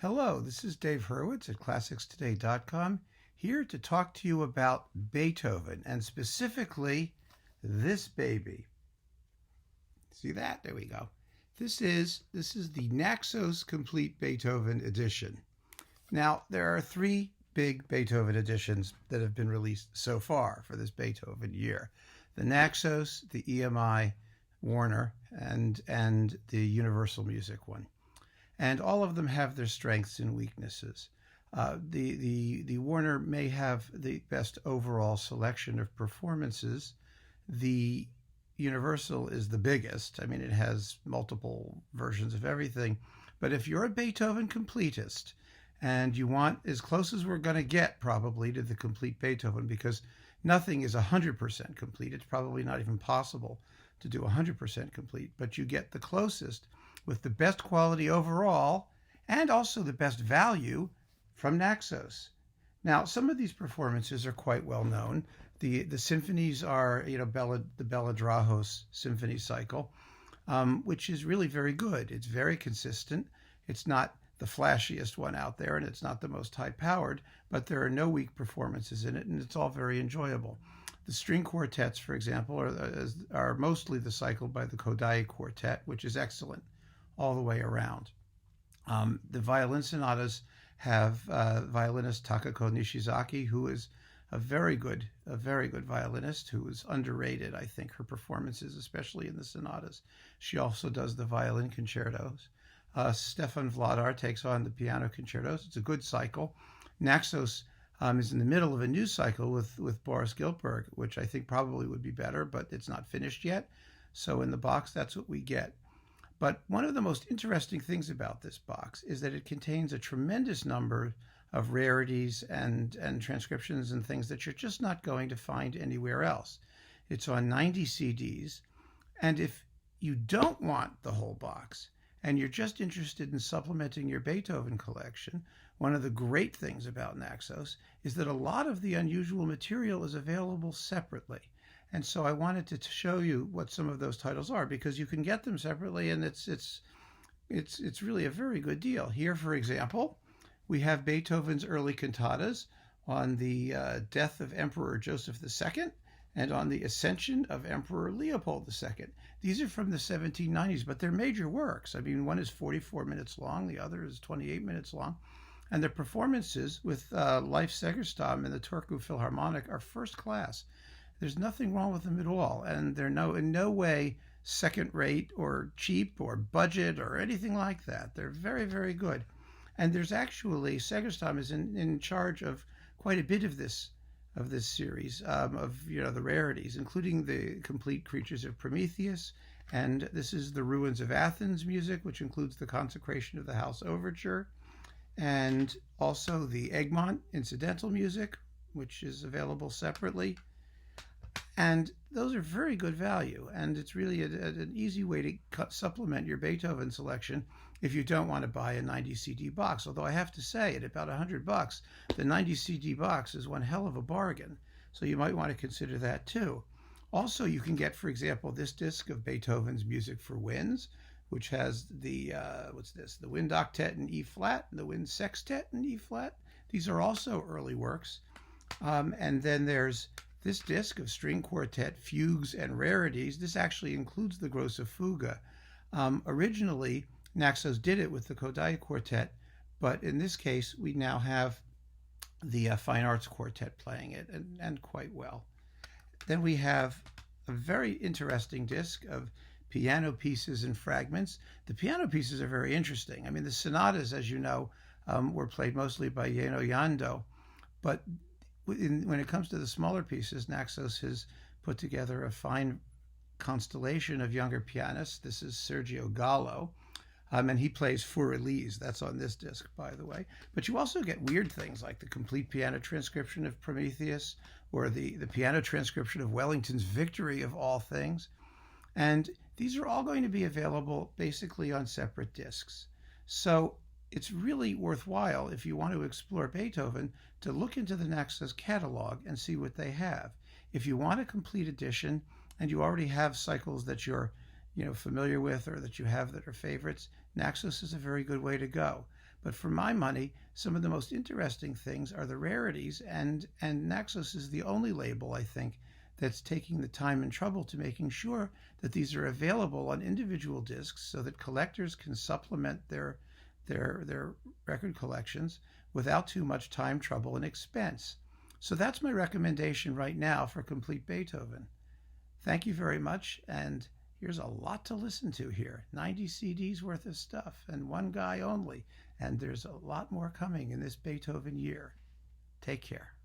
Hello, this is Dave Hurwitz at ClassicsToday.com, here to talk to you about Beethoven, and specifically this baby. See that? There we go. This is the Naxos Complete Beethoven Edition. Now, there are three big Beethoven editions that have been released so far for this Beethoven year. The Naxos, the EMI, Warner, and the Universal Music one. And all of them have their strengths and weaknesses. The Warner may have the best overall selection of performances. The Universal is the biggest. I mean, it has multiple versions of everything. But if you're a Beethoven completist and you want as close as we're going to get probably to the complete Beethoven, because nothing is 100% complete. It's probably not even possible to do 100% complete, but you get the closest with the best quality overall and also the best value from Naxos. Now, some of these performances are quite well known. The symphonies are, the Bela Drahos symphony cycle, which is really very good. It's very consistent. It's not the flashiest one out there, and it's not the most high-powered, but there are no weak performances in it, and it's all very enjoyable. The string quartets, for example, are mostly the cycle by the Kodai Quartet, which is excellent all the way around. The violin sonatas have violinist Taka-Kun Ishizaki, who is a very good violinist who is underrated, I think, her performances, especially in the sonatas. She also does the violin concertos. Stefan Vladar takes on the piano concertos. It's a good cycle. Naxos is in the middle of a new cycle with Boris Giltberg, which I think probably would be better, but it's not finished yet. So in the box, that's what we get. But one of the most interesting things about this box is that it contains a tremendous number of rarities and transcriptions and things that you're just not going to find anywhere else. It's on 90 CDs. And if you don't want the whole box and you're just interested in supplementing your Beethoven collection, one of the great things about Naxos is that a lot of the unusual material is available separately. And so I wanted to show you what some of those titles are, because you can get them separately, and it's really a very good deal. Here, for example, we have Beethoven's early cantatas on the death of Emperor Joseph II and on the ascension of Emperor Leopold II. These are from the 1790s, but they're major works. I mean, one is 44 minutes long, the other is 28 minutes long. And the performances with Leif Segerstam and the Turku Philharmonic are first class. There's nothing wrong with them at all, and they're in no way second rate or cheap or budget or anything like that. They're very, very good. And there's actually, Segerstam is in charge of quite a bit of this series of the rarities, including the complete Creatures of Prometheus, and this is the Ruins of Athens music, which includes the Consecration of the House Overture, and also the Egmont incidental music, which is available separately. And those are very good value, and it's really an easy way to supplement your Beethoven selection if you don't want to buy a 90 CD box. Although I have to say, at about $100, the 90 CD box is one hell of a bargain. So you might want to consider that too. Also, you can get, for example, this disc of Beethoven's Music for Winds, which has the the Wind Octet in E flat and the Wind Sextet in E flat. These are also early works. And then there's this disc of string quartet, Fugues, and Rarities. This actually includes the Grosse Fuge. Originally, Naxos did it with the Kodai Quartet, but in this case, we now have the Fine Arts Quartet playing it, and quite well. Then we have a very interesting disc of piano pieces and fragments. The piano pieces are very interesting. I mean, the sonatas, as you know, were played mostly by Yeno Yando, but when it comes to the smaller pieces, Naxos has put together a fine constellation of younger pianists. This is Sergio Gallo, and he plays Für Elise. That's on this disc, by the way. But you also get weird things like the complete piano transcription of Prometheus, or the piano transcription of Wellington's Victory, of all things. And these are all going to be available basically on separate discs. So it's really worthwhile, if you want to explore Beethoven, to look into the Naxos catalog and see what they have. If you want a complete edition and you already have cycles that you're familiar with, or that you have that are favorites, Naxos is a very good way to go. But for my money, some of the most interesting things are the rarities, and Naxos is the only label, I think, that's taking the time and trouble to making sure that these are available on individual discs so that collectors can supplement their record collections without too much time, trouble, and expense. So that's my recommendation right now for Complete Beethoven. Thank you very much, and here's a lot to listen to here. 90 CDs worth of stuff, and one guy only, and there's a lot more coming in this Beethoven year. Take care.